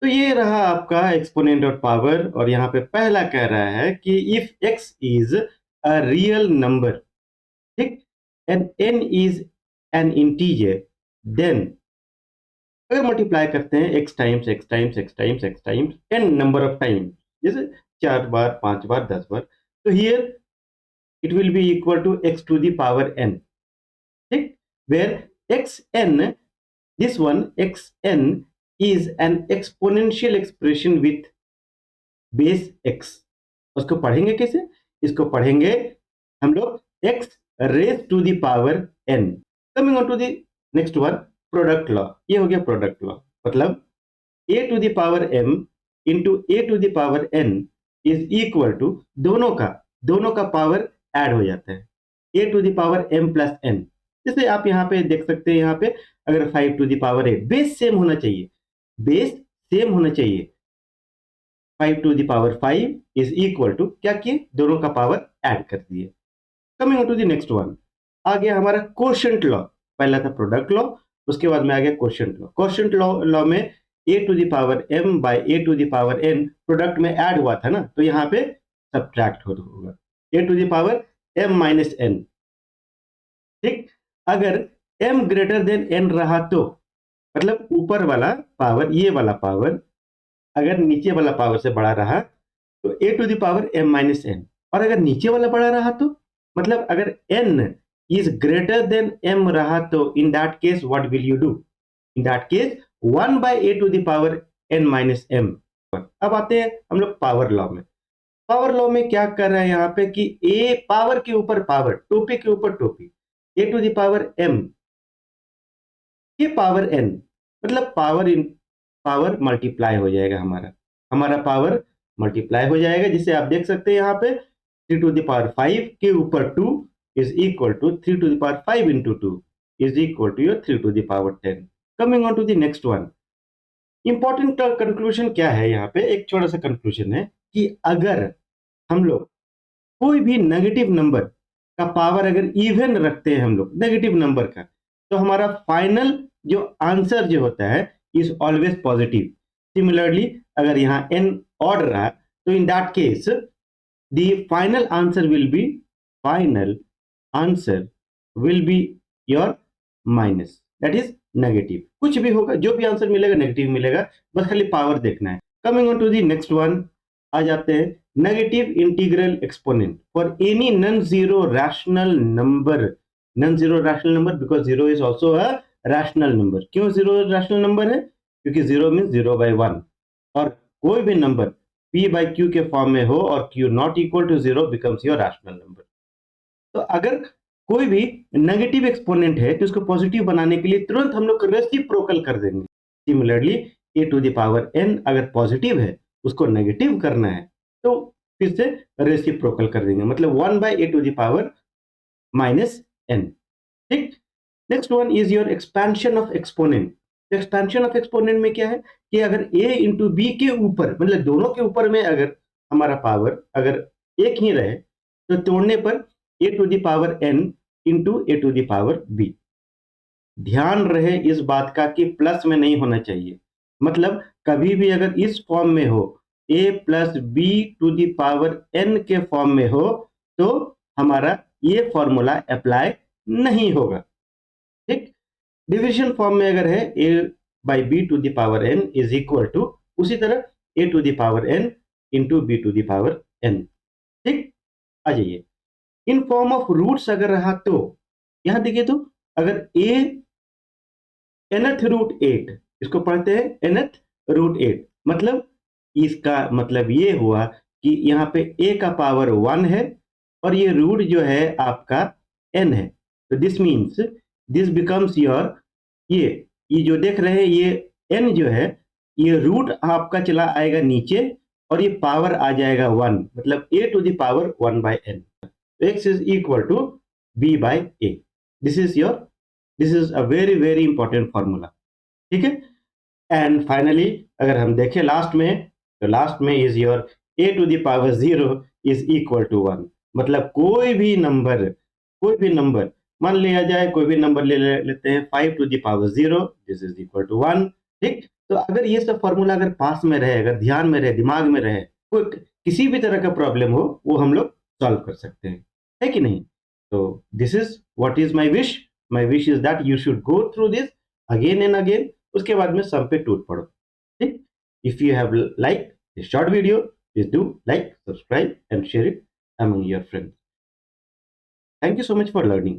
तो ये रहा आपका एक्सपोनेंट ऑफ पावर, और यहाँ पे पहला कह रहा है कि if x is a real number, ठीक, and n is an integer, then अगर मल्टीप्लाई करते हैं x times x times x times x times n number of time, जैसे 4 बार 5 बार 10 बार, तो here it will be equal to x to the power n, ठीक, where x n, this one xn is an exponential expression with base x। उसको पढ़ेंगे कैसे? इसको पढ़ेंगे हम लोग x raised to the power n। Coming on to the next one, product law. ये हो गया प्रोडक्ट लॉ, मतलब a to the power m into a to the power n is equal to दोनों का पावर ऐड हो जाता है, a to the power m plus n। जैसे आप यहाँ पे देख सकते हैं, यहाँ पे अगर 5 to the power 8, base same होना चाहिए, बेस सेम होना चाहिए। 5 to the power 5 is equal to क्या किए, दोनों का पावर ऐड कर दिए। Coming on to the next one, आ गया हमारा कोशेंट लॉ। पहला था प्रोडक्ट लॉ, उसके बाद में आ गया कोशेंट लॉ। कोशेंट लॉ में a to the power m by a to the power n product में ऐड हुआ था ना, तो यहाँ पे सब्ट्रैक्ट होगा a to the power m minus n, ठीक। अगर m ग्रेटर देन n रहा तो मतलब ऊपर वाला पावर, ये वाला पावर अगर नीचे वाला पावर से बड़ा रहा तो a to the power m minus n, और अगर नीचे वाला बड़ा रहा तो मतलब अगर n is greater than m रहा तो in that case what will you do? In that case 1 by a to the power n minus m। अब आते हैं हम लोग पावर लॉ में। पावर लॉ में क्या कर रहे हैं यहाँ पे कि a पावर के ऊपर पावर, टोपी के ऊपर टोपी, a to the power m के पावर n, मतलब पावर इन पावर मल्टीप्लाई हो जाएगा, हमारा पावर मल्टीप्लाई हो जाएगा, जिसे आप देख सकते हैं यहाँ पे 3 टू द पावर 5 के ऊपर 2 is equal to 3 to the power 5 into 2 is equal to your 3 to the power 10। Coming on to the next one, important conclusion क्या है यहाँ पे, एक छोटा सा कंक्लूजन है कि अगर हम लोग कोई भी नेगेटिव नंबर का पावर अगर इवन रखते हैं हम लोग नेगेटिव नंबर का, तो हमारा फाइनल जो आंसर जो होता है इज ऑलवेज पॉजिटिव। सिमिलरली अगर यहाँ n ऑड रहा तो in that case the final answer will be your minus, that is negative. कुछ भी होगा, जो भी आंसर मिलेगा नेगेटिव मिलेगा, बस खाली पावर देखना है। Coming on to the next one, आ जाते हैं negative integral exponent for any non zero rational number. Non zero rational number because zero is also a rational number. क्यों जीरो रैशनल नंबर है? क्योंकि जीरो मीन्स 0/1, और कोई भी number p by q के फॉर्म में हो और q not equal to 0 becomes your rational number. तो अगर कोई भी नेगेटिव एक्सपोनेंट है तो उसको पॉजिटिव बनाने के लिए तुरंत हम लोग रेसिप्रोकल कर देंगे। Similarly a to the power n अगर पॉजिटिव है, उसको नेगेटिव करना है तो फिर से रेसिप्रोकल कर देंगे, मतलब 1 by a to the power minus n, ठीक। Next one is your expansion of exponent. Expansion of exponent में क्या है कि अगर a इंटू बी के ऊपर, मतलब दोनों के ऊपर में अगर हमारा पावर अगर एक ही रहे तो तोड़ने पर a to the power n into a to the power b। ध्यान रहे इस बात का कि प्लस में नहीं होना चाहिए, मतलब कभी भी अगर इस फॉर्म में हो a plus B to the power n के फॉर्म में हो तो हमारा ये फॉर्मूला अप्लाई नहीं होगा, ठीक। डिविजन फॉर्म में अगर है a by B to the power n is equal to उसी तरह a to the power n into B to the power n, ठीक। आ जाइए, इन फॉर्म ऑफ रूट्स अगर रहा तो यहां देखिए, तो अगर a nth रूट 8, इसको पढ़ते हैं nth रूट 8, मतलब इसका मतलब ये हुआ कि यहाँ पे a का पावर 1 है और ये रूट जो है आपका n है, तो this means this becomes your, ये जो देख रहे हैं ये n जो है ये रूट आपका चला आएगा नीचे और ये पावर आ जाएगा 1, मतलब a to the power 1 by n। x is equal to b by a। This is a very very important formula, ठीक है। एंड फाइनली अगर हम देखें लास्ट में, तो लास्ट में is your a to the power 0 is equal to 1, मतलब कोई भी नंबर मान लिया जाए, कोई भी नंबर लेते हैं 5 to the power 0, this is equal to 1, ठीक। तो अगर ये सब फॉर्मूला अगर पास में रहे, अगर ध्यान में रहे, दिमाग में रहे, कोई किसी भी तरह का प्रॉब्लम हो वो हम लोग सॉल्व कर सकते हैं, है कि नहीं? तो this is what is my wish is that you should go through this again and again, उसके बाद में सम पे टूट पड़ो, ठीक? If you have like this short video, please do like, subscribe and share it among your friends. Thank you so much for learning.